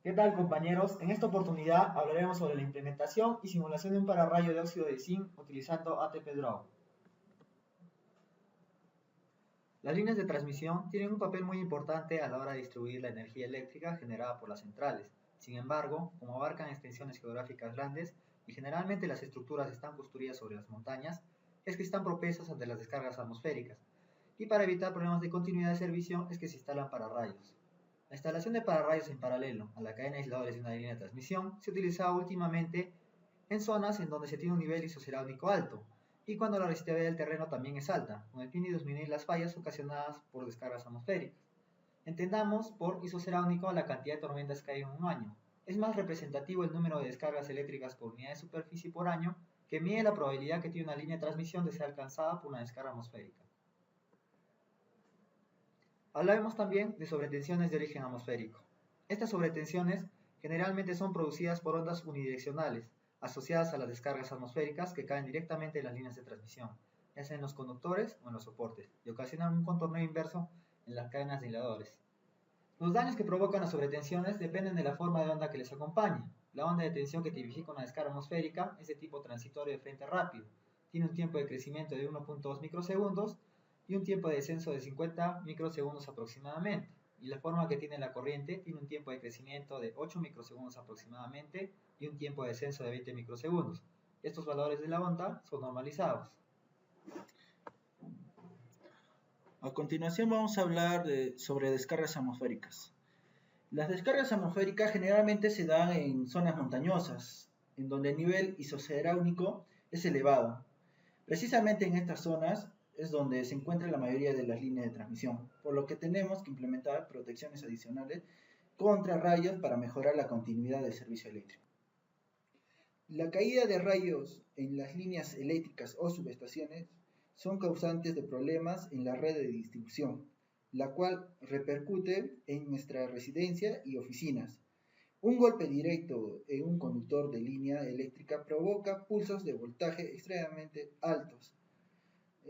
¿Qué tal, compañeros? En esta oportunidad hablaremos sobre la implementación y simulación de un pararrayo de óxido de zinc utilizando ATP Draw. Las líneas de transmisión tienen un papel muy importante a la hora de distribuir la energía eléctrica generada por las centrales. Sin embargo, como abarcan extensiones geográficas grandes y generalmente las estructuras están construidas sobre las montañas, es que están propensas ante las descargas atmosféricas. Y para evitar problemas de continuidad de servicio es que se instalan pararrayos. La instalación de pararrayos en paralelo a la cadena de aisladores de una línea de transmisión se utiliza últimamente en zonas en donde se tiene un nivel isocerámico alto y cuando la resistividad del terreno también es alta, con el fin de disminuir las fallas ocasionadas por descargas atmosféricas. Entendamos por isocerámico la cantidad de tormentas que hay en un año. Es más representativo el número de descargas eléctricas por unidad de superficie por año que mide la probabilidad que tiene una línea de transmisión de ser alcanzada por una descarga atmosférica. Hablaremos también de sobretensiones de origen atmosférico. Estas sobretensiones generalmente son producidas por ondas unidireccionales, asociadas a las descargas atmosféricas que caen directamente en las líneas de transmisión, ya sea en los conductores o en los soportes, y ocasionan un contorno inverso en las cadenas de aisladores. Los daños que provocan las sobretensiones dependen de la forma de onda que les acompaña. La onda de tensión que tipifica una descarga atmosférica es de tipo transitorio de frente rápido. Tiene un tiempo de crecimiento de 1.2 microsegundos y un tiempo de descenso de 50 microsegundos aproximadamente. Y la forma que tiene la corriente tiene un tiempo de crecimiento de 8 microsegundos aproximadamente y un tiempo de descenso de 20 microsegundos. Estos valores de la onda son normalizados. A continuación vamos a hablar sobre descargas atmosféricas. Las descargas atmosféricas generalmente se dan en zonas montañosas, en donde el nivel isocerámico es elevado. Precisamente en estas zonas es donde se encuentra la mayoría de las líneas de transmisión, por lo que tenemos que implementar protecciones adicionales contra rayos para mejorar la continuidad del servicio eléctrico. La caída de rayos en las líneas eléctricas o subestaciones son causantes de problemas en la red de distribución, la cual repercute en nuestra residencia y oficinas. Un golpe directo en un conductor de línea eléctrica provoca pulsos de voltaje extremadamente altos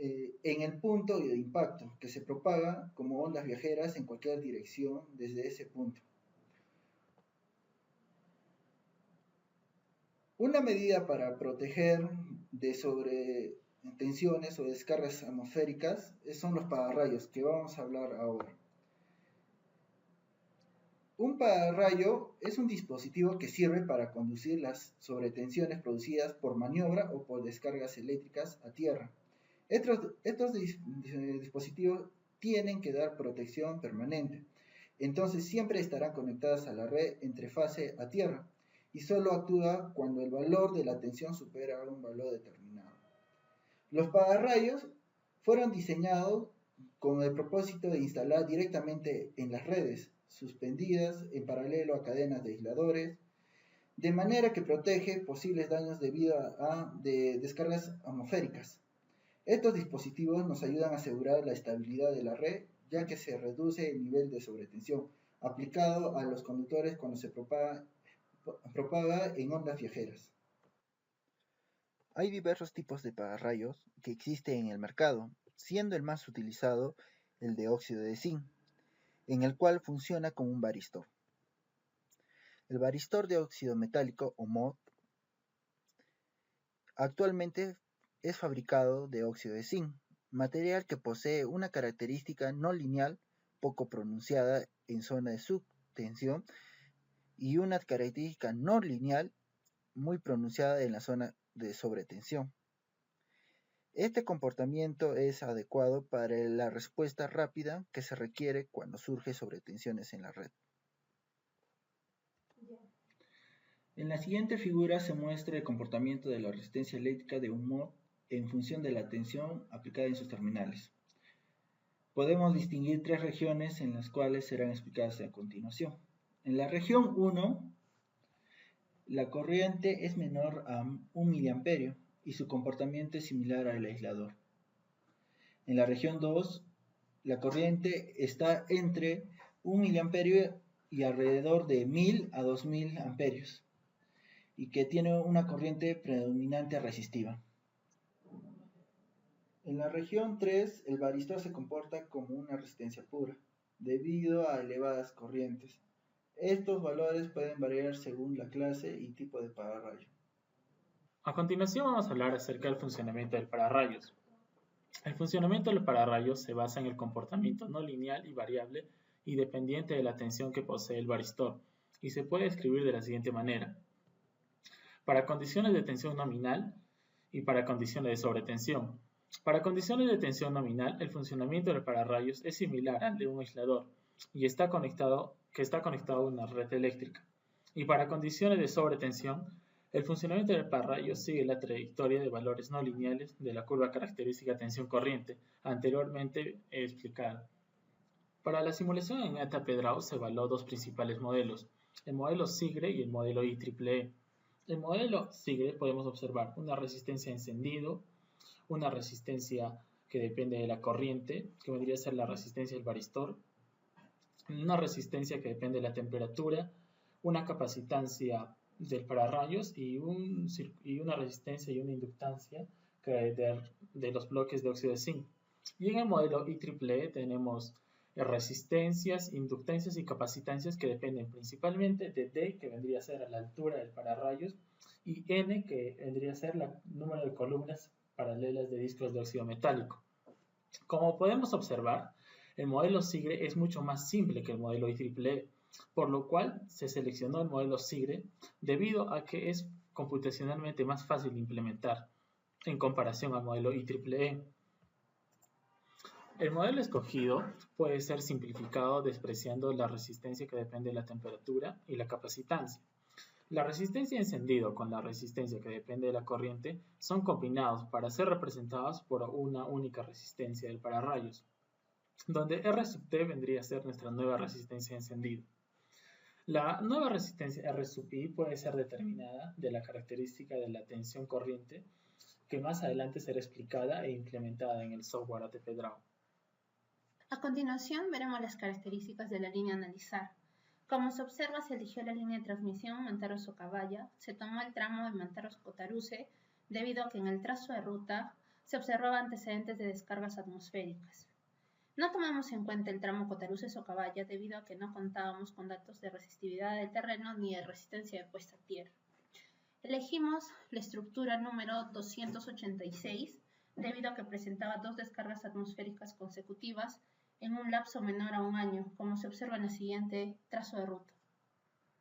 en el punto de impacto, que se propaga como ondas viajeras en cualquier dirección desde ese punto. Una medida para proteger de sobretensiones o descargas atmosféricas son los pararrayos, que vamos a hablar ahora. Un pararrayo es un dispositivo que sirve para conducir las sobretensiones producidas por maniobra o por descargas eléctricas a tierra. Estos dispositivos tienen que dar protección permanente, entonces siempre estarán conectadas a la red entre fase a tierra y solo actúa cuando el valor de la tensión supera un valor determinado. Los pararrayos fueron diseñados con el propósito de instalar directamente en las redes, suspendidas en paralelo a cadenas de aisladores, de manera que protege posibles daños debido a descargas atmosféricas. Estos dispositivos nos ayudan a asegurar la estabilidad de la red, ya que se reduce el nivel de sobretensión aplicado a los conductores cuando se propaga en ondas viajeras. Hay diversos tipos de pararrayos que existen en el mercado, siendo el más utilizado el de óxido de zinc, en el cual funciona como un varistor. El varistor de óxido metálico o MOD actualmente es fabricado de óxido de zinc, material que posee una característica no lineal poco pronunciada en zona de subtensión y una característica no lineal muy pronunciada en la zona de sobretensión. Este comportamiento es adecuado para la respuesta rápida que se requiere cuando surge sobretensiones en la red. En la siguiente figura se muestra el comportamiento de la resistencia eléctrica de un MOD en función de la tensión aplicada en sus terminales. Podemos distinguir tres regiones en las cuales serán explicadas a continuación. En la región 1, la corriente es menor a 1 mA y su comportamiento es similar al aislador. En la región 2, la corriente está entre 1 mA y alrededor de 1000 a 2000 amperios y que tiene una corriente predominante resistiva. En la región 3, el varistor se comporta como una resistencia pura, debido a elevadas corrientes. Estos valores pueden variar según la clase y tipo de pararrayo. A continuación vamos a hablar acerca del funcionamiento del pararrayos. El funcionamiento del pararrayos se basa en el comportamiento no lineal y variable y dependiente de la tensión que posee el varistor, y se puede escribir de la siguiente manera. Para condiciones de tensión nominal y para condiciones de sobretensión. Para condiciones de tensión nominal, el funcionamiento del pararrayos es similar al de un aislador y está conectado a una red eléctrica. Y para condiciones de sobretensión, el funcionamiento del pararrayos sigue la trayectoria de valores no lineales de la curva característica tensión-corriente anteriormente explicada. Para la simulación en ETA-Pedrao se evaluó dos principales modelos, el modelo SIGRE y el modelo IEEE. En el modelo SIGRE podemos observar una resistencia a encendido, una resistencia que depende de la corriente, que vendría a ser la resistencia del varistor, una resistencia que depende de la temperatura, una capacitancia del pararrayos y una resistencia y una inductancia de los bloques de óxido de zinc. Y en el modelo IEEE tenemos resistencias, inductancias y capacitancias que dependen principalmente de D, que vendría a ser a la altura del pararrayos, y N, que vendría a ser el número de columnas paralelas de discos de óxido metálico. Como podemos observar, el modelo SIGRE es mucho más simple que el modelo IEEE, por lo cual se seleccionó el modelo SIGRE debido a que es computacionalmente más fácil de implementar en comparación al modelo IEEE. El modelo escogido puede ser simplificado despreciando la resistencia que depende de la temperatura y la capacitancia. La resistencia de encendido con la resistencia que depende de la corriente son combinados para ser representados por una única resistencia del pararrayos, donde R sub T vendría a ser nuestra nueva resistencia de encendido. La nueva resistencia R sub I puede ser determinada de la característica de la tensión corriente, que más adelante será explicada e implementada en el software ATPedrao. A continuación veremos las características de la línea a analizar. Como se observa, se eligió la línea de transmisión Mantaros-Ocabaya, se tomó el tramo de Mantaros-Cotaruce, debido a que en el trazo de ruta se observaban antecedentes de descargas atmosféricas. No tomamos en cuenta el tramo Cotaruce-Socabaya debido a que no contábamos con datos de resistividad del terreno ni de resistencia de puesta a tierra. Elegimos la estructura número 286 debido a que presentaba dos descargas atmosféricas consecutivas en un lapso menor a un año, como se observa en el siguiente trazo de ruta.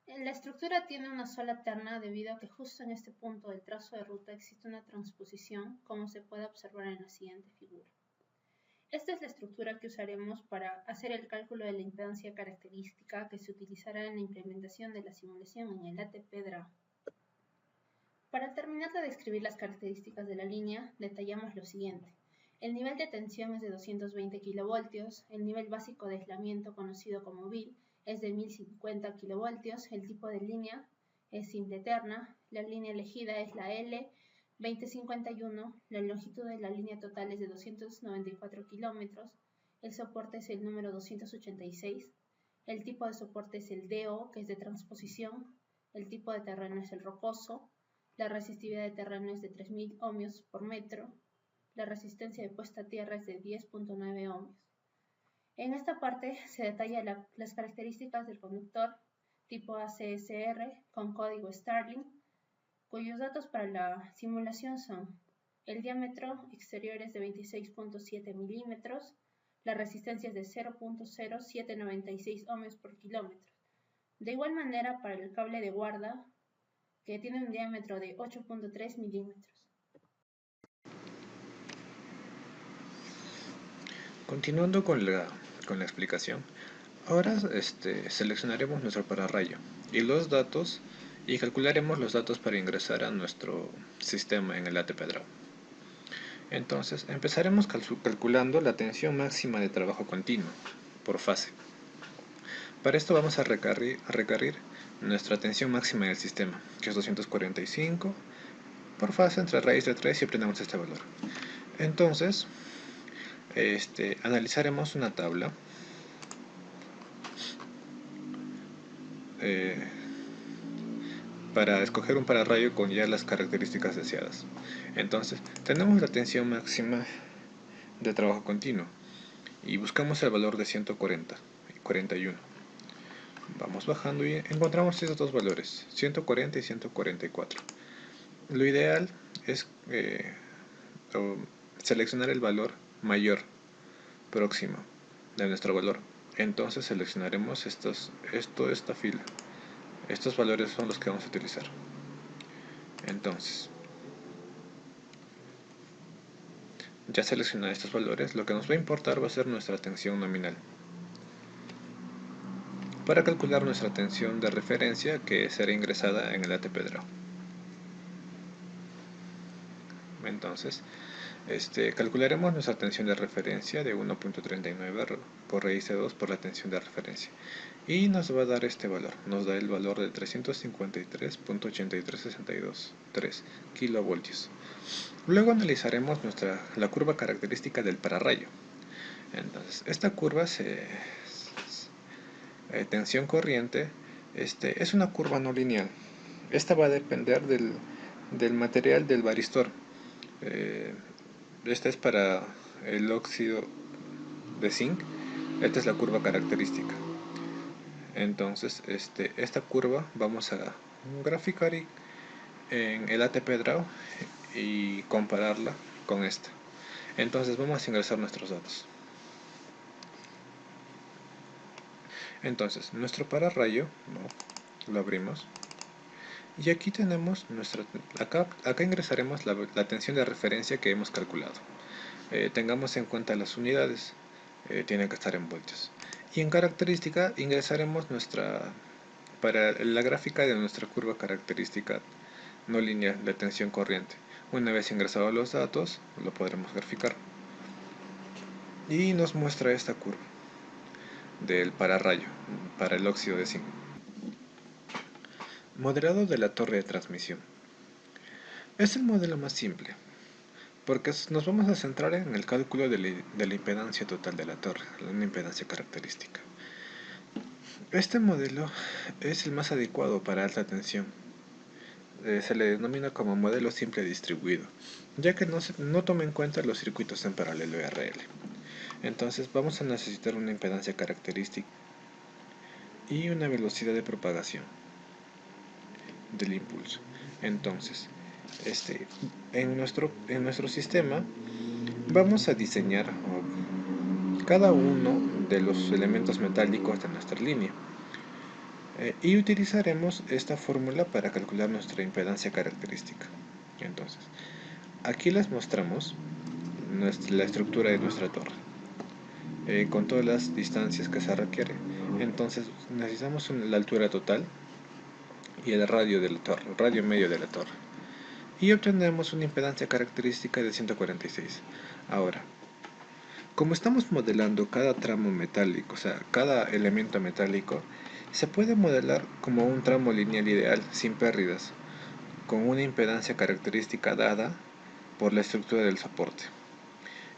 La estructura tiene una sola terna debido a que justo en este punto del trazo de ruta existe una transposición, como se puede observar en la siguiente figura. Esta es la estructura que usaremos para hacer el cálculo de la impedancia característica que se utilizará en la implementación de la simulación en el ATPedrao. Para terminar de describir las características de la línea, detallamos lo siguiente. El nivel de tensión es de 220 kV, el nivel básico de aislamiento conocido como VIL es de 1050 kV, el tipo de línea es simple terna, la línea elegida es la L2051, la longitud de la línea total es de 294 km, el soporte es el número 286, el tipo de soporte es el DO, que es de transposición, el tipo de terreno es el rocoso, la resistividad de terreno es de 3000 ohmios por metro, la resistencia de puesta a tierra es de 10.9 ohmios. En esta parte se detalla las características del conductor tipo ACSR con código Starling, cuyos datos para la simulación son: el diámetro exterior es de 26.7 milímetros, la resistencia es de 0.0796 ohmios por kilómetro. De igual manera para el cable de guarda, que tiene un diámetro de 8.3 milímetros. Continuando con la explicación, ahora seleccionaremos nuestro pararrayo y los datos y calcularemos los datos para ingresar a nuestro sistema en el ATPedrao. Entonces empezaremos calculando la tensión máxima de trabajo continuo por fase. Para esto vamos a requerir nuestra tensión máxima en el sistema, que es 245 por fase entre raíz de 3 y obtenemos este valor. Entonces analizaremos una tabla para escoger un pararrayo con ya las características deseadas. Entonces tenemos la tensión máxima de trabajo continuo y buscamos el valor de 141. Vamos bajando y encontramos estos dos valores, 140 y 144. Lo ideal es seleccionar el valor mayor próximo de nuestro valor. Entonces seleccionaremos esta fila. Estos valores son los que vamos a utilizar. Entonces, ya seleccionados estos valores, lo que nos va a importar va a ser nuestra tensión nominal. Para calcular nuestra tensión de referencia que será ingresada en el ATP Draw. Entonces, calcularemos nuestra tensión de referencia de 1.39 por raíz de 2 por la tensión de referencia. Y nos va a dar este valor, nos da el valor de 353.83623 kilovoltios. Luego analizaremos la curva característica del pararrayo. Entonces, esta curva tensión corriente es una curva no lineal. Esta va a depender del material del varistor. Esta es para el óxido de zinc. Esta es la curva característica. Entonces, esta curva vamos a graficar en el ATP Draw y compararla con esta. Entonces vamos a ingresar nuestros datos. Entonces, nuestro pararrayo, lo abrimos. Y aquí tenemos acá ingresaremos la tensión de referencia que hemos calculado. Tengamos en cuenta las unidades, tienen que estar en voltios. Y en característica ingresaremos para la gráfica de nuestra curva característica no lineal de tensión corriente. Una vez ingresados los datos, lo podremos graficar. Y nos muestra esta curva del pararrayo para el óxido de zinc. Modelado de la torre de transmisión. Es el modelo más simple, porque nos vamos a centrar en el cálculo de la impedancia total de la torre, una impedancia característica. Este modelo es el más adecuado para alta tensión. Se le denomina como modelo simple distribuido, ya que no toma en cuenta los circuitos en paralelo RL. Entonces vamos a necesitar una impedancia característica y una velocidad de propagación del impulso. Entonces, en nuestro sistema vamos a diseñar cada uno de los elementos metálicos de nuestra línea y utilizaremos esta fórmula para calcular nuestra impedancia característica. Entonces, aquí les mostramos la estructura de nuestra torre con todas las distancias que se requiere. Entonces necesitamos la altura total y el radio de la torre, el radio medio de la torre, y obtenemos una impedancia característica de 146. Ahora, como estamos modelando cada tramo metálico, o sea, cada elemento metálico, se puede modelar como un tramo lineal ideal sin pérdidas, con una impedancia característica dada por la estructura del soporte.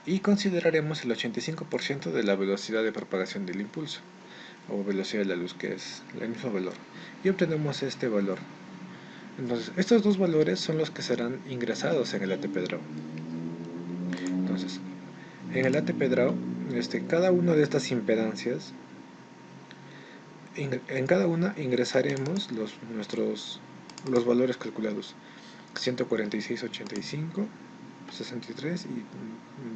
Y consideraremos el 85% de la velocidad de propagación del impulso, o velocidad de la luz, que es el mismo valor, y obtenemos este valor. Entonces, estos dos valores son los que serán ingresados en el ATP Draw. Entonces, en el ATP Draw, cada una de estas impedancias, en cada una ingresaremos los valores calculados: 146, 85, 63 y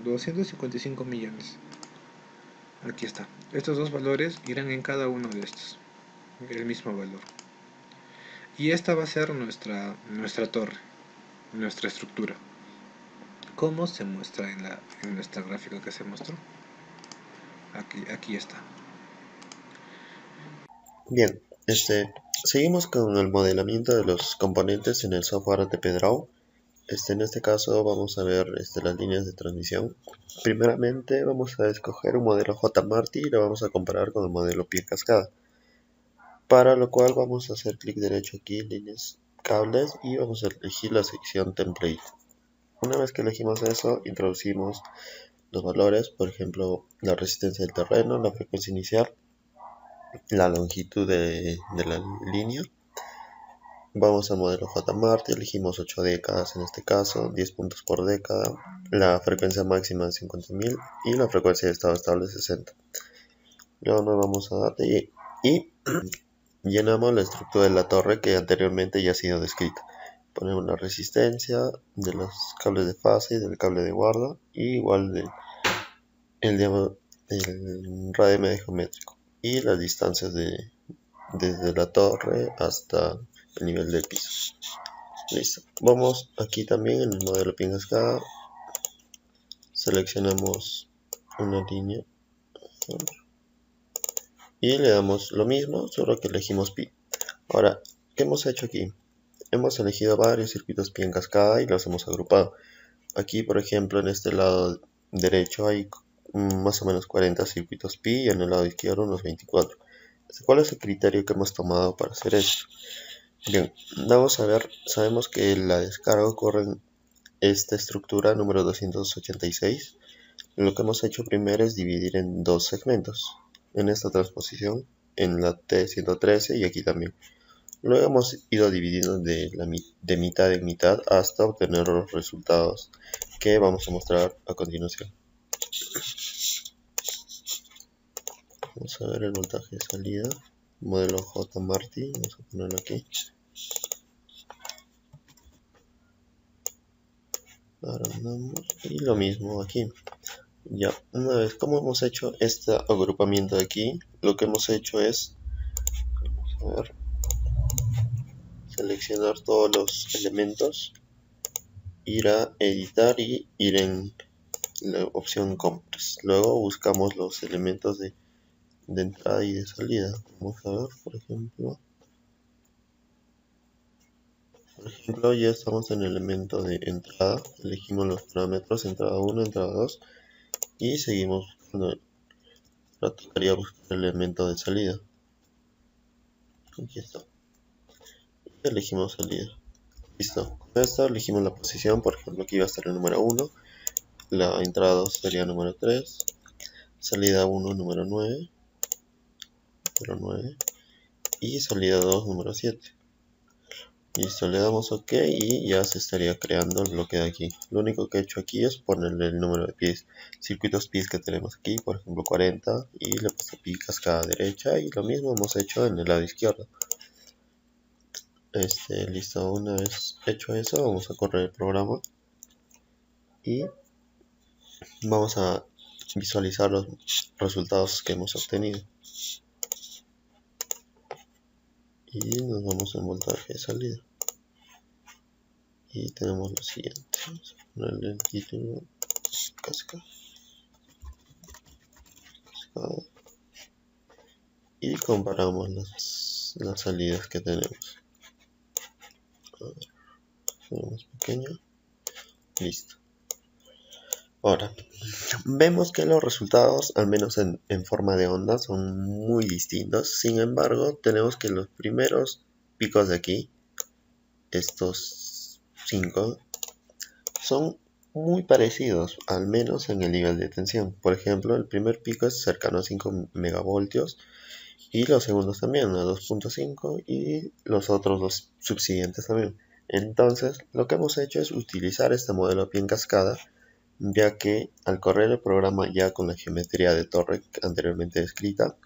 255 millones. Aquí está. Estos dos valores irán en cada uno de estos, el mismo valor. Y esta va a ser nuestra torre, nuestra estructura, como se muestra en nuestra gráfica que se mostró. Aquí está. Bien, seguimos con el modelamiento de los componentes en el software ATP Draw. En este caso vamos a ver las líneas de transmisión. Primeramente vamos a escoger un modelo J-Marty y lo vamos a comparar con el modelo pie cascada. Para lo cual vamos a hacer clic derecho aquí, líneas, cables, y vamos a elegir la sección template. Una vez que elegimos eso, introducimos los valores, por ejemplo, la resistencia del terreno, la frecuencia inicial, la longitud de la línea. Vamos al modelo J-Marty, elegimos 8 décadas en este caso, 10 puntos por década, la frecuencia máxima de 50.000 y la frecuencia de estado estable 60. Luego nos vamos a dar y llenamos la estructura de la torre que anteriormente ya ha sido descrita. Ponemos la resistencia de los cables de fase y del cable de guarda, y igual el radio medio geométrico y las distancias desde la torre hasta el nivel del piso. Listo. Vamos aquí también en el modelo pie en cascada. Seleccionamos una línea y le damos lo mismo, solo que elegimos pi. Ahora, ¿qué hemos hecho aquí? Hemos elegido varios circuitos pi en cascada y los hemos agrupado. Aquí, por ejemplo, en este lado derecho hay más o menos 40 circuitos pi y en el lado izquierdo unos 24. ¿Cuál es el criterio que hemos tomado para hacer esto? Bien, vamos a ver, sabemos que la descarga ocurre en esta estructura número 286. Lo que hemos hecho primero es dividir en dos segmentos, en esta transposición, en la T113 y aquí también. Luego hemos ido dividiendo de mitad en mitad hasta obtener los resultados que vamos a mostrar a continuación. Vamos a ver el voltaje de salida, modelo J. Marti, vamos a ponerlo aquí. Ahora andamos y lo mismo aquí. Ya, una vez como hemos hecho este agrupamiento de aquí, lo que hemos hecho es, vamos a ver, seleccionar todos los elementos, ir a editar y ir en la opción Compress. Luego buscamos los elementos de entrada y de salida. Vamos a ver, por ejemplo, ya estamos en el elemento de entrada. Elegimos los parámetros entrada 1, entrada 2 y seguimos buscando. Ahora tocaría buscar el elemento de salida. Aquí está. Y elegimos salida. Listo. Con esto elegimos la posición. Por ejemplo, aquí va a estar el número 1. La entrada 2 sería número 3. Salida 1, número 9. Y salida 2, número 7. Listo, le damos OK y ya se estaría creando el bloque de aquí. Lo único que he hecho aquí es ponerle el número de pies, circuitos pi que tenemos aquí, por ejemplo 40, y le he puesto pi cascada derecha, y lo mismo hemos hecho en el lado izquierdo. Listo, una vez hecho eso, vamos a correr el programa y vamos a visualizar los resultados que hemos obtenido. Y nos vamos en voltaje de salida. Y tenemos lo siguiente. Vamos a ponerle el título cascada. Y comparamos las salidas que tenemos. A ver, hacerlo más pequeño. Listo. Ahora, vemos que los resultados, al menos en forma de onda, son muy distintos. Sin embargo, tenemos que los primeros picos de aquí, estos 5, son muy parecidos, al menos en el nivel de tensión. Por ejemplo, el primer pico es cercano a 5 megavoltios y los segundos también a 2.5 y los otros dos subsiguientes también. Entonces, lo que hemos hecho es utilizar este modelo pi en cascada, ya que al correr el programa ya con la geometría de torre anteriormente descrita,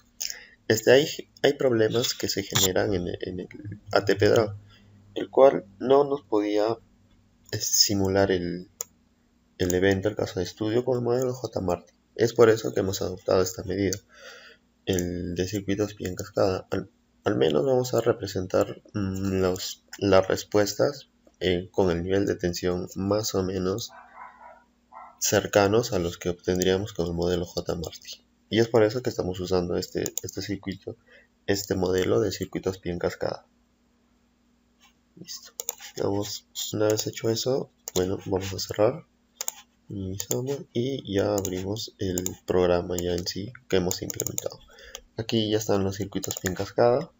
hay problemas que se generan en el ATPedraw, el cual no nos podía simular el evento, el caso de estudio, con el modelo J. Marti. Es por eso que hemos adoptado esta medida, el de circuitos pi en cascada. Al menos vamos a representar las respuestas con el nivel de tensión más o menos cercanos a los que obtendríamos con el modelo J. Marti. Y es por eso que estamos usando este modelo de circuitos pi en cascada. Listo. Una vez hecho eso, bueno, vamos a cerrar. Minimizamos y ya abrimos el programa ya en sí que hemos implementado. Aquí ya están los circuitos pi en cascada,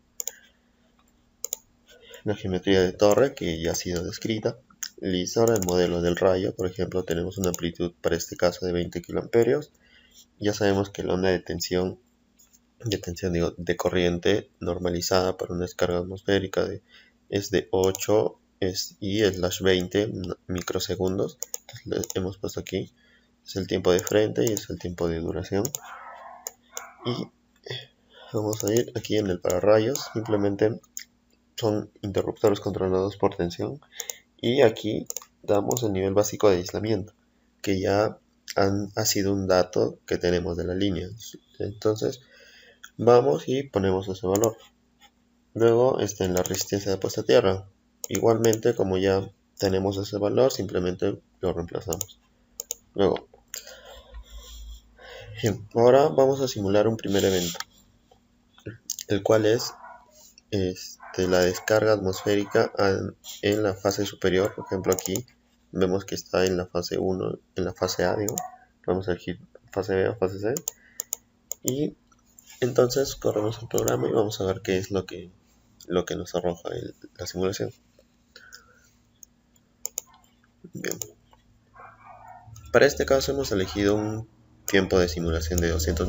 la geometría de torre que ya ha sido descrita. Listo, ahora el modelo del rayo, por ejemplo, tenemos una amplitud para este caso de 20 kA. Ya sabemos que la onda de tensión, de corriente normalizada para una descarga atmosférica es de 8 y slash 20 microsegundos. Entonces, hemos puesto aquí, es el tiempo de frente y es el tiempo de duración. Y vamos a ir aquí en el pararrayos. Simplemente son interruptores controlados por tensión. Y aquí damos el nivel básico de aislamiento, que ya ha sido un dato que tenemos de la línea. Entonces vamos y ponemos ese valor. Luego en la resistencia de puesta a tierra. Igualmente, como ya tenemos ese valor, simplemente lo reemplazamos. Luego, bien, ahora vamos a simular un primer evento, el cual es la descarga atmosférica en la fase superior. Por ejemplo, aquí vemos que está en la fase 1, en la fase A, digo. Vamos a elegir fase B o fase C. Y entonces corremos el programa y vamos a ver qué es lo que nos arroja la simulación. Bien. Para este caso hemos elegido un tiempo de simulación de 200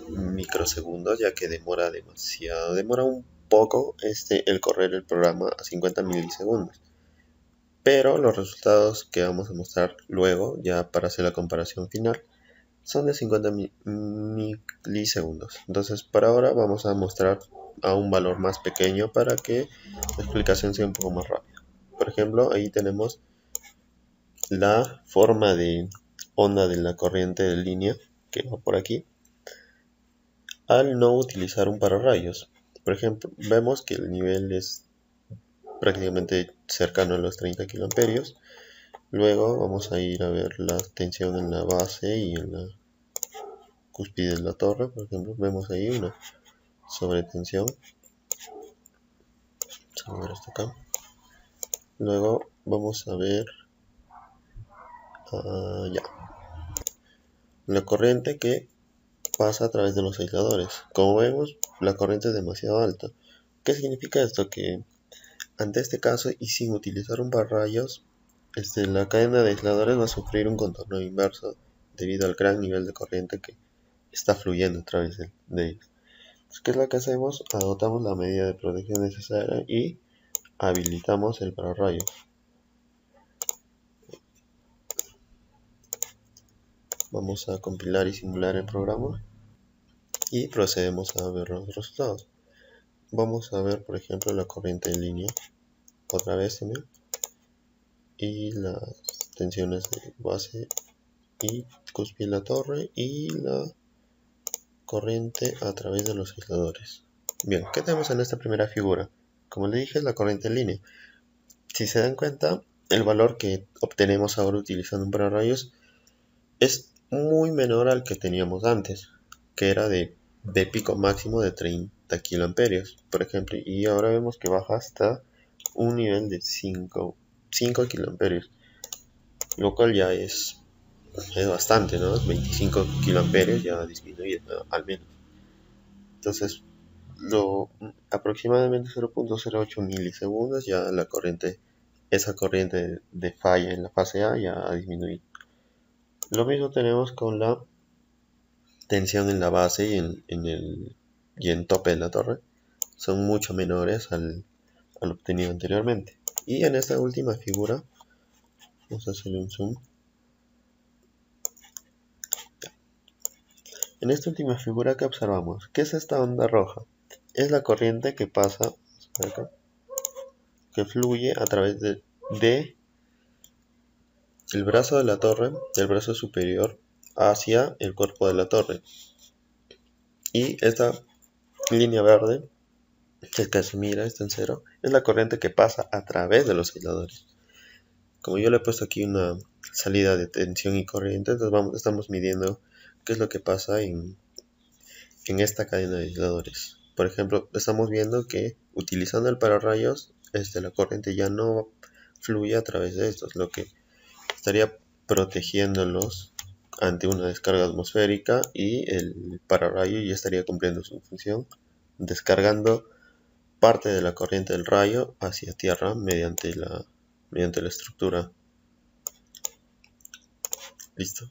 microsegundos, ya que demora demasiado, demora un poco el correr el programa a 50 milisegundos. Pero los resultados que vamos a mostrar luego, ya para hacer la comparación final, son de 50 milisegundos. Entonces, para ahora vamos a mostrar a un valor más pequeño para que la explicación sea un poco más rápida. Por ejemplo, ahí tenemos la forma de onda de la corriente de línea que va por aquí al no utilizar un pararrayos. Por ejemplo, vemos que el nivel es prácticamente cercano a los 30 kiloamperios. Luego vamos a ir a ver la tensión en la base y en la cúspide de la torre. Por ejemplo, vemos ahí una sobretensión. Vamos a ver esto acá. Luego vamos a ver la corriente que pasa a través de los aisladores. Como vemos, la corriente es demasiado alta. ¿Qué significa esto? Que ante este caso y sin utilizar un pararrayos, la cadena de aisladores va a sufrir un contorno inverso debido al gran nivel de corriente que está fluyendo a través de ellos. Entonces, ¿qué es lo que hacemos? Adoptamos la medida de protección necesaria y habilitamos el pararrayos. Vamos a compilar y simular el programa y procedemos a ver los resultados. Vamos a ver, por ejemplo, la corriente en línea otra vez también, y las tensiones de base y cúspide de la torre y la corriente a través de los aisladores. Bien, ¿qué tenemos en esta primera figura? Como le dije, es la corriente en línea. Si se dan cuenta, el valor que obtenemos ahora utilizando un pararrayos es muy menor al que teníamos antes, que era de pico máximo de 30 kiloamperios, por ejemplo, y ahora vemos que baja hasta un nivel de 5 kiloamperios, lo cual ya es bastante, ¿no? 25 kiloamperios ya disminuye al menos. Entonces, aproximadamente 0.08 milisegundos ya esa corriente de falla en la fase A ya ha disminuido. Lo mismo tenemos con la tensión en la base y en tope de la torre. Son mucho menores al obtenido anteriormente. Y en esta última figura, vamos a hacerle un zoom. En esta última figura, ¿qué observamos? ¿Qué es esta onda roja? Es la corriente que pasa acá, que fluye a través de el brazo de la torre, del brazo superior hacia el cuerpo de la torre. Y esta línea verde, que se mira, está en cero, es la corriente que pasa a través de los aisladores. Como yo le he puesto aquí una salida de tensión y corriente, entonces estamos midiendo qué es lo que pasa en esta cadena de aisladores. Por ejemplo, estamos viendo que utilizando el pararrayos, la corriente ya no fluye a través de estos, lo que estaría protegiéndolos ante una descarga atmosférica, y el pararrayo ya estaría cumpliendo su función, descargando parte de la corriente del rayo hacia tierra mediante la estructura. Listo.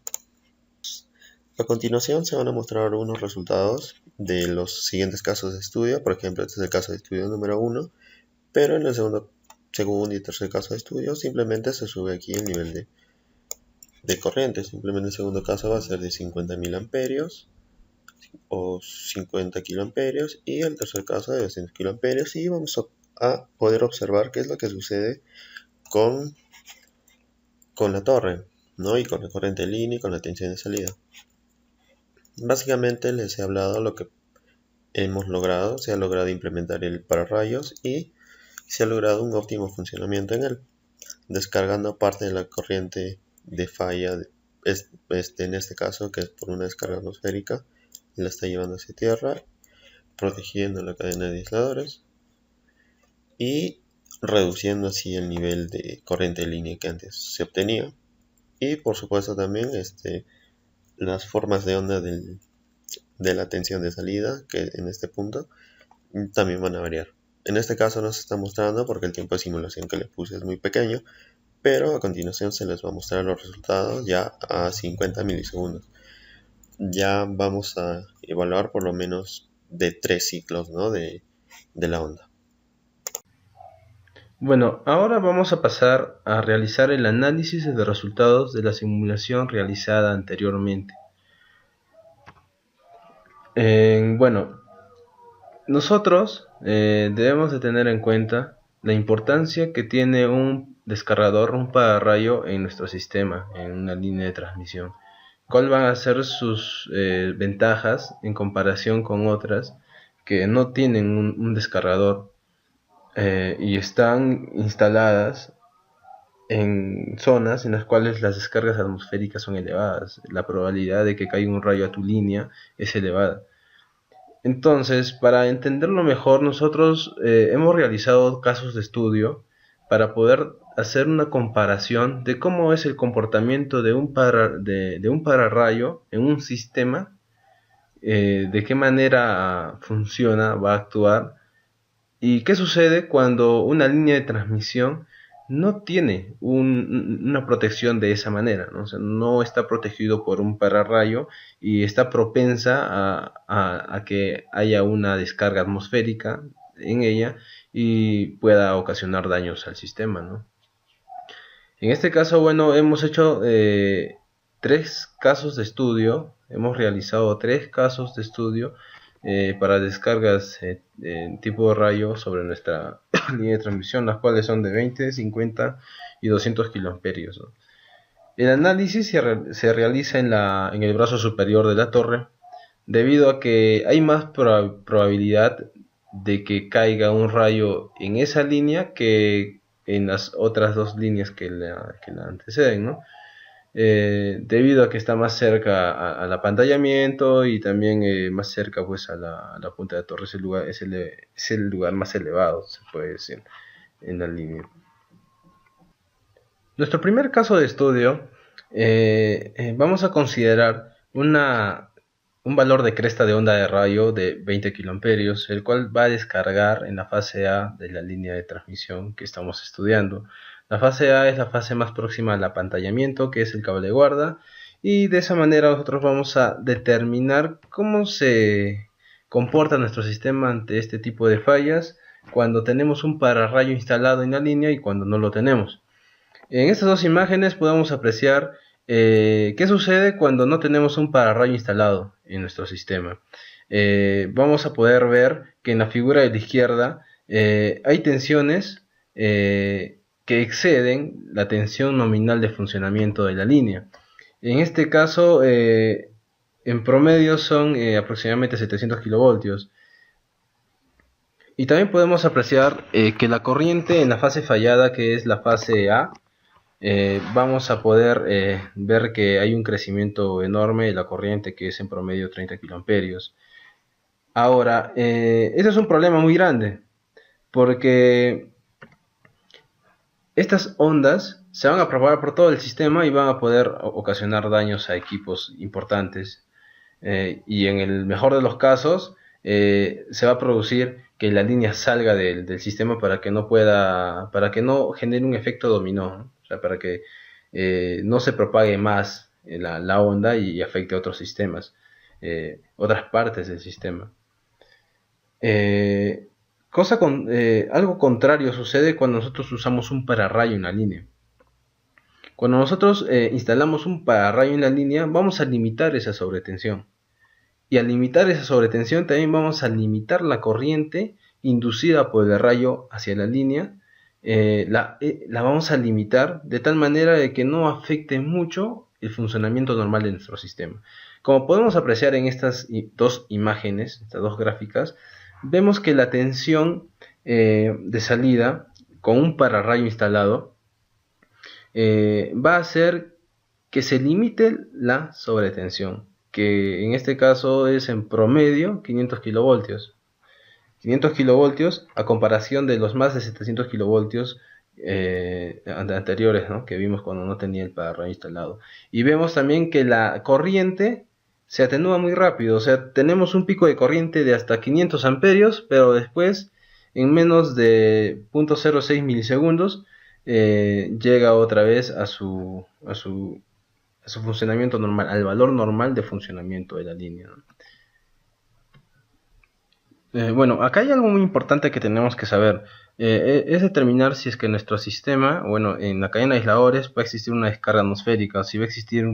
A continuación se van a mostrar algunos resultados de los siguientes casos de estudio. Por ejemplo, este es el caso de estudio número 1, pero en el segundo y tercer caso de estudio simplemente se sube aquí el nivel de corriente. Simplemente el segundo caso va a ser de 50.000 amperios o 50 kiloamperios y el tercer caso de 200 kiloamperios, y vamos a poder observar qué es lo que sucede con la torre, ¿no? Y con la corriente de línea y con la tensión de salida. Básicamente les he hablado lo que hemos logrado. Se ha logrado implementar el pararrayos y se ha logrado un óptimo funcionamiento en él, descargando parte de la corriente de falla, en este caso que es por una descarga atmosférica, la está llevando hacia tierra, protegiendo la cadena de aisladores y reduciendo así el nivel de corriente de línea que antes se obtenía. Y por supuesto también las formas de onda de la tensión de salida, que en este punto también van a variar. En este caso no se está mostrando porque el tiempo de simulación que le puse es muy pequeño, pero a continuación se les va a mostrar los resultados ya a 50 milisegundos. Ya vamos a evaluar por lo menos de 3 ciclos, ¿no? de la onda. Bueno, ahora vamos a pasar a realizar el análisis de los resultados de la simulación realizada anteriormente. Bueno, nosotros debemos de tener en cuenta la importancia que tiene un descargador, un pararrayo en nuestro sistema, en una línea de transmisión. ¿Cuáles van a ser sus ventajas en comparación con otras que no tienen un descargador y están instaladas en zonas en las cuales las descargas atmosféricas son elevadas? La probabilidad de que caiga un rayo a tu línea es elevada. Entonces, para entenderlo mejor, nosotros hemos realizado casos de estudio para poder hacer una comparación de cómo es el comportamiento de un pararrayo en un sistema, de qué manera funciona, va a actuar, y qué sucede cuando una línea de transmisión no tiene una protección de esa manera, ¿no? O sea, no está protegido por un pararrayo y está propensa a que haya una descarga atmosférica en ella y pueda ocasionar daños al sistema, ¿no? En este caso, bueno, hemos hecho 3 casos de estudio, hemos realizado 3 casos de estudio para descargas tipo de rayo sobre nuestra línea de transmisión, las cuales son de 20, 50 y 200 kiloamperios, ¿no? El análisis se realiza en el brazo superior de la torre, debido a que hay más probabilidad de que caiga un rayo en esa línea que en las otras 2 líneas que la anteceden, ¿no? Debido a que está más cerca al apantallamiento y también más cerca pues a la punta de la torre. Es el lugar más elevado, se puede decir, en la línea. Nuestro primer caso de estudio, vamos a considerar un valor de cresta de onda de rayo de 20 kiloamperios, el cual va a descargar en la fase A de la línea de transmisión que estamos estudiando. La fase A es la fase más próxima al apantallamiento, que es el cable de guarda, y de esa manera nosotros vamos a determinar cómo se comporta nuestro sistema ante este tipo de fallas cuando tenemos un pararrayo instalado en la línea y cuando no lo tenemos. En estas 2 imágenes podemos apreciar qué sucede cuando no tenemos un pararrayo instalado en nuestro sistema. Vamos a poder ver que en la figura de la izquierda hay tensiones que exceden la tensión nominal de funcionamiento de la línea. En este caso, en promedio son aproximadamente 700 kilovoltios. Y también podemos apreciar que la corriente en la fase fallada, que es la fase A, vamos a poder ver que hay un crecimiento enorme de la corriente, que es en promedio 30 kiloamperios. Ahora, este es un problema muy grande, porque estas ondas se van a propagar por todo el sistema y van a poder ocasionar daños a equipos importantes. Y en el mejor de los casos, se va a producir que la línea salga del sistema para que no genere un efecto dominó, ¿no? O sea, para que no se propague más la onda y afecte a otros sistemas, otras partes del sistema. Algo contrario sucede cuando nosotros usamos un pararrayo en la línea. Cuando nosotros instalamos un pararrayo en la línea, vamos a limitar esa sobretensión. Y al limitar esa sobretensión también vamos a limitar la corriente inducida por el rayo hacia la línea. La vamos a limitar de tal manera de que no afecte mucho el funcionamiento normal de nuestro sistema. Como podemos apreciar en estas dos imágenes, estas dos gráficas, vemos que la tensión de salida con un pararrayo instalado va a hacer que se limite la sobretensión, que en este caso es en promedio 500 kilovoltios. 500 kilovoltios a comparación de los más de 700 kilovoltios anteriores, ¿no?, que vimos cuando no tenía el pararrayo instalado. Y vemos también que la corriente se atenúa muy rápido, o sea, tenemos un pico de corriente de hasta 500 amperios, pero después en menos de 0.06 milisegundos llega otra vez a su funcionamiento normal, al valor normal de funcionamiento de la línea, ¿no? Bueno, acá hay algo muy importante que tenemos que saber, es determinar si es que nuestro sistema, bueno, en la cadena de aisladores va a existir una descarga atmosférica, si va a existir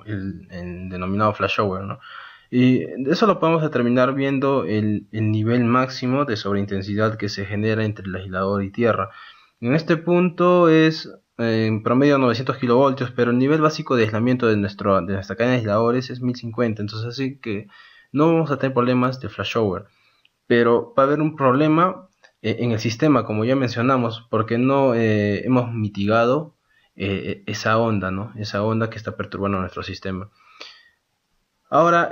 el denominado flashover, ¿no? Y eso lo podemos determinar viendo el nivel máximo de sobreintensidad que se genera entre el aislador y tierra. En este punto es en promedio 900 kilovoltios, pero el nivel básico de aislamiento de nuestra cadena de aisladores es 1050, entonces así que no vamos a tener problemas de flashover. Pero va a haber un problema en el sistema, como ya mencionamos, porque no hemos mitigado esa onda, ¿no?, esa onda que está perturbando nuestro sistema. Ahora,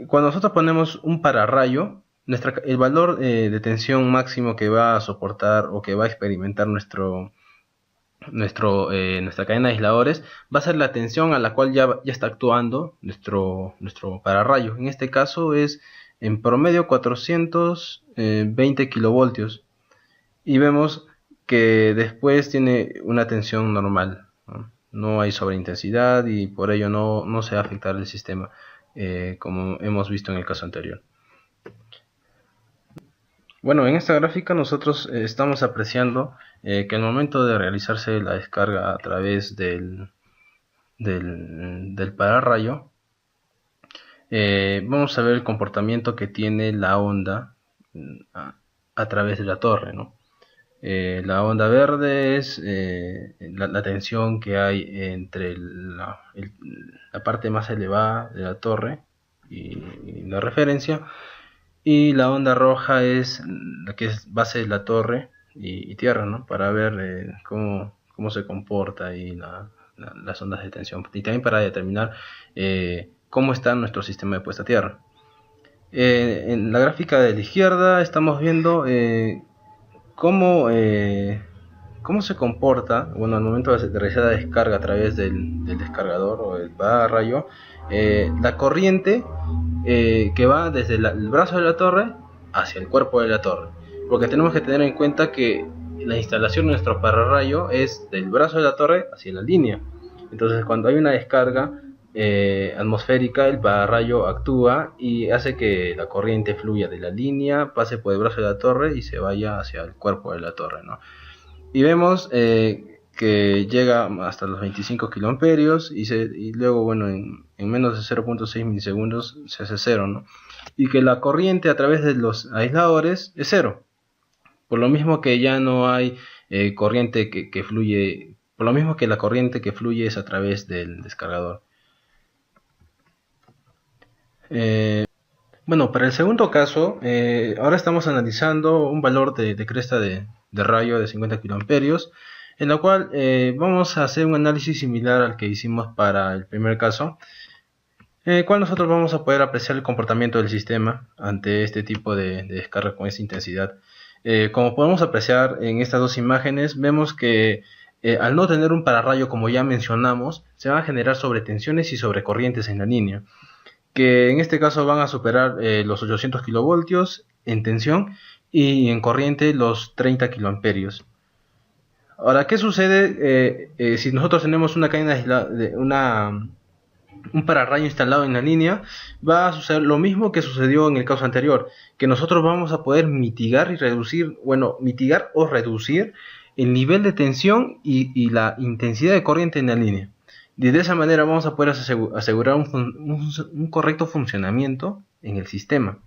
cuando nosotros ponemos un pararrayo, el valor de tensión máximo que va a soportar o que va a experimentar nuestra cadena de aisladores va a ser la tensión a la cual ya está actuando nuestro pararrayo. En este caso es en promedio 420 kilovoltios, y vemos que después tiene una tensión normal, no hay sobreintensidad y por ello no se va a afectar el sistema, como hemos visto en el caso anterior. Bueno, en esta gráfica nosotros estamos apreciando que al momento de realizarse la descarga a través del pararrayo, vamos a ver el comportamiento que tiene la onda a través de la torre, ¿no? La onda verde es la tensión que hay entre la parte más elevada de la torre y la referencia, y la onda roja es la que es base de la torre y tierra, ¿no?, para ver cómo se comporta ahí las ondas de tensión, y también para determinar cómo está nuestro sistema de puesta a tierra. En la gráfica de la izquierda estamos viendo cómo se comporta, bueno, al momento de realizar la descarga a través del descargador o del pararrayo, la corriente que va desde el brazo de la torre hacia el cuerpo de la torre, porque tenemos que tener en cuenta que la instalación de nuestro pararrayo es del brazo de la torre hacia la línea. Entonces, cuando hay una descarga atmosférica, el pararrayo actúa y hace que la corriente fluya de la línea, pase por el brazo de la torre y se vaya hacia el cuerpo de la torre, ¿no? Y vemos que llega hasta los 25 kiloamperios y luego, bueno, en menos de 0.6 milisegundos se hace cero, ¿no? Y que la corriente a través de los aisladores es cero, por lo mismo que ya no hay corriente que fluye, por lo mismo que la corriente que fluye es a través del descargador. Bueno, para el segundo caso, ahora estamos analizando un valor de cresta de rayo de 50 kiloamperios, en la cual vamos a hacer un análisis similar al que hicimos para el primer caso, en el cual nosotros vamos a poder apreciar el comportamiento del sistema ante este tipo de descarga con esa intensidad. Como podemos apreciar en estas dos imágenes, vemos que al no tener un pararrayo, como ya mencionamos, se van a generar sobretensiones y sobrecorrientes en la línea, que en este caso van a superar los 800 kilovoltios en tensión y en corriente los 30 kiloamperios. Ahora, ¿qué sucede si nosotros tenemos una cadena un pararrayo instalado en la línea? Va a suceder lo mismo que sucedió en el caso anterior, que nosotros vamos a poder mitigar o reducir el nivel de tensión y la intensidad de corriente en la línea. Y de esa manera vamos a poder asegurar un correcto funcionamiento en el sistema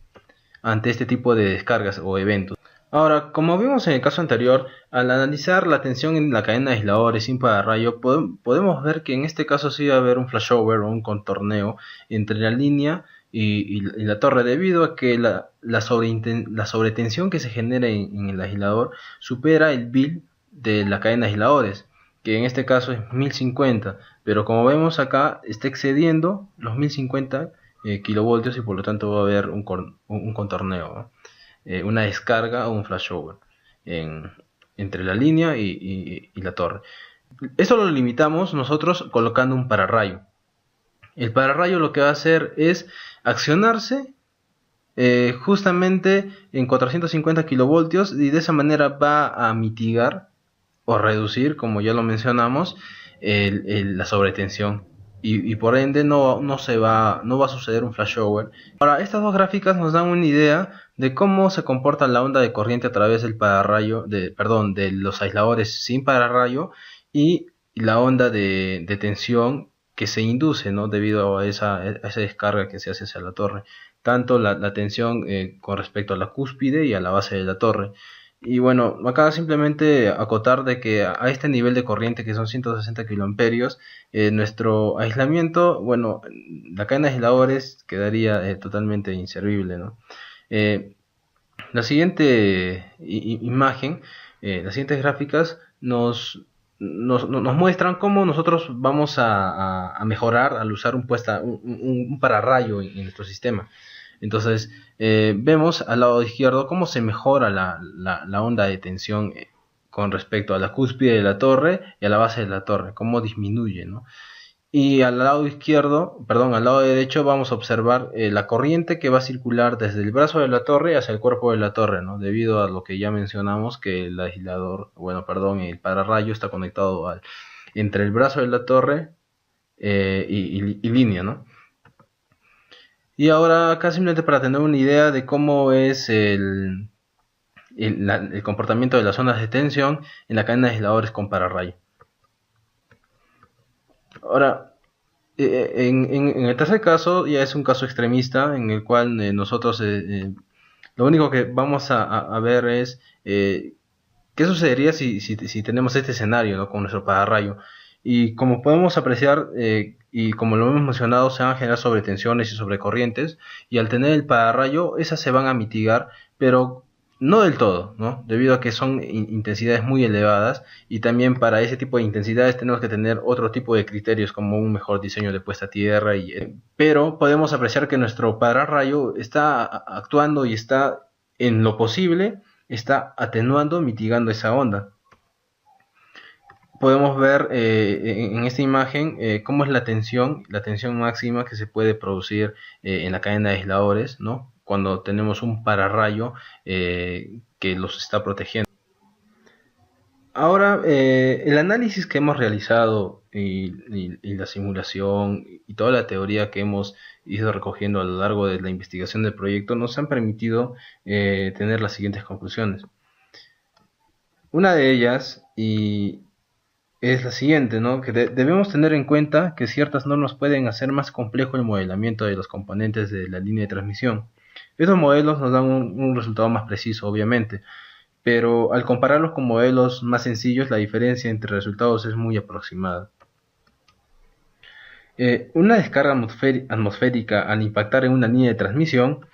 ante este tipo de descargas o eventos. Ahora, como vimos en el caso anterior, al analizar la tensión en la cadena de aisladores sin pararrayo, podemos ver que en este caso sí va a haber un flashover o un contorneo entre la línea y la torre, debido a que la sobretensión que se genera en el aislador supera el bill de la cadena de aisladores, que en este caso es 1050, pero como vemos acá está excediendo los 1050 kilovoltios y por lo tanto va a haber un contorneo, ¿no? Una descarga o un flashover entre la línea y la torre. Esto lo limitamos nosotros colocando un pararrayo. El pararrayo lo que va a hacer es accionarse justamente en 450 kilovoltios y de esa manera va a mitigar o reducir, como ya lo mencionamos, la sobretensión. Y por ende no va a suceder un flashover. Ahora, estas dos gráficas nos dan una idea de cómo se comporta la onda de corriente a través del pararrayo, de los aisladores sin pararrayo y la onda de tensión que se induce, ¿no? Debido a esa descarga que se hace hacia la torre. Tanto la tensión con respecto a la cúspide y a la base de la torre. Y bueno, acá simplemente acotar de que a este nivel de corriente, que son 160 kiloamperios, nuestro aislamiento, bueno, la cadena de aisladores quedaría totalmente inservible, ¿no? La siguiente imagen, las siguientes gráficas nos muestran cómo nosotros vamos a mejorar al usar un pararrayo en nuestro sistema. Entonces vemos al lado izquierdo cómo se mejora la onda de tensión con respecto a la cúspide de la torre y a la base de la torre, cómo disminuye, ¿no? Y al lado derecho vamos a observar la corriente que va a circular desde el brazo de la torre hacia el cuerpo de la torre, ¿no? Debido a lo que ya mencionamos, que el el pararrayo está conectado entre el brazo de la torre y línea, ¿no? Y ahora acá simplemente para tener una idea de cómo es el comportamiento de las zonas de tensión en la cadena de aisladores con pararrayo. Ahora, en el tercer caso ya es un caso extremista en el cual nosotros lo único que vamos a ver es qué sucedería si tenemos este escenario, ¿no? Con nuestro pararrayo. Y como podemos apreciar, y como lo hemos mencionado, se van a generar sobretensiones y sobrecorrientes, y al tener el pararrayo, esas se van a mitigar, pero no del todo, ¿no? Debido a que son intensidades muy elevadas, y también para ese tipo de intensidades tenemos que tener otro tipo de criterios, como un mejor diseño de puesta a tierra, pero podemos apreciar que nuestro pararrayo está actuando y está, en lo posible, está atenuando, mitigando esa onda. Podemos ver en esta imagen cómo es la tensión máxima que se puede producir en la cadena de aisladores, ¿no? Cuando tenemos un pararrayo que los está protegiendo. Ahora, el análisis que hemos realizado y la simulación y toda la teoría que hemos ido recogiendo a lo largo de la investigación del proyecto nos han permitido tener las siguientes conclusiones. Una de ellas, es la siguiente, ¿no? Que debemos tener en cuenta que ciertas normas pueden hacer más complejo el modelamiento de los componentes de la línea de transmisión. Estos modelos nos dan un resultado más preciso, obviamente, pero al compararlos con modelos más sencillos, la diferencia entre resultados es muy aproximada. Una descarga atmosférica al impactar en una línea de transmisión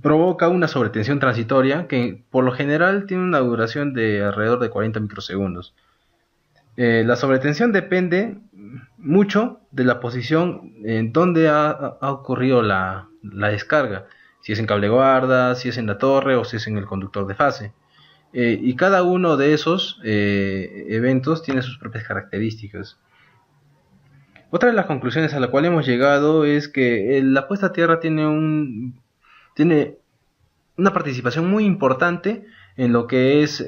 provoca una sobretensión transitoria que por lo general tiene una duración de alrededor de 40 microsegundos. La sobretensión depende mucho de la posición en donde ha ocurrido la descarga, si es en cable guarda, si es en la torre o si es en el conductor de fase. Y cada uno de esos eventos tiene sus propias características. Otra de las conclusiones a la cual hemos llegado es que la puesta a tierra tiene una participación muy importante en lo que es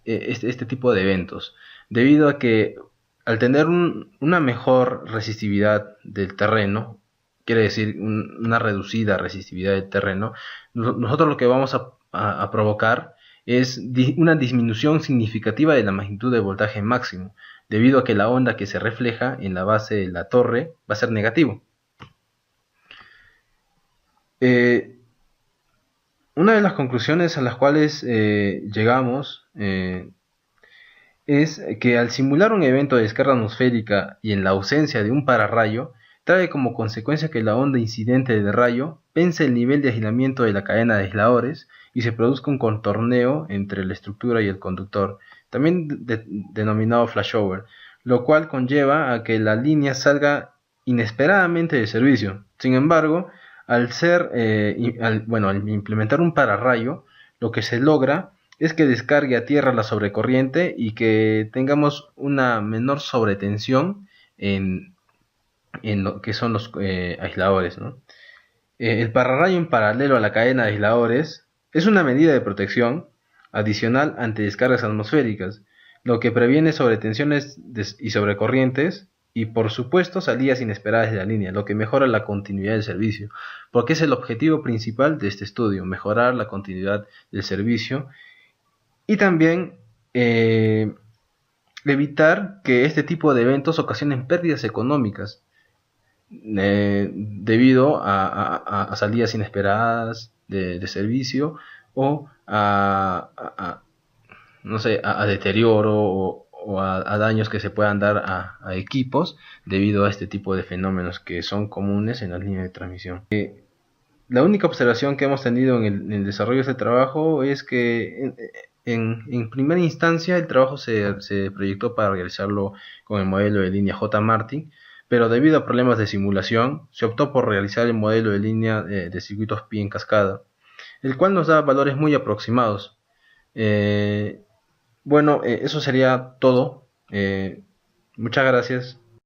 este tipo de eventos, debido a que al tener una mejor resistividad del terreno, quiere decir una reducida resistividad del terreno, nosotros lo que vamos a provocar es una disminución significativa de la magnitud de voltaje máximo, debido a que la onda que se refleja en la base de la torre va a ser negativo. Una de las conclusiones a las cuales llegamos es que al simular un evento de descarga atmosférica y en la ausencia de un pararrayo, trae como consecuencia que la onda incidente del rayo vence el nivel de aislamiento de la cadena de aisladores y se produzca un contorneo entre la estructura y el conductor, también denominado flashover, lo cual conlleva a que la línea salga inesperadamente de servicio. Sin embargo, al implementar un pararrayo, lo que se logra es que descargue a tierra la sobrecorriente y que tengamos una menor sobretensión en lo que son los aisladores, ¿no? El pararrayo en paralelo a la cadena de aisladores es una medida de protección adicional ante descargas atmosféricas, lo que previene sobretensiones y sobrecorrientes y por supuesto salidas inesperadas de la línea, lo que mejora la continuidad del servicio, porque es el objetivo principal de este estudio, mejorar la continuidad del servicio y también evitar que este tipo de eventos ocasionen pérdidas económicas debido a salidas inesperadas de servicio o a deterioro o a daños que se puedan dar a equipos debido a este tipo de fenómenos que son comunes en la línea de transmisión. La única observación que hemos tenido en el desarrollo de este trabajo es que en primera instancia el trabajo se proyectó para realizarlo con el modelo de línea J. Martin, pero debido a problemas de simulación se optó por realizar el modelo de línea de circuitos pi en cascada, el cual nos da valores muy aproximados. Eso sería todo. Muchas gracias.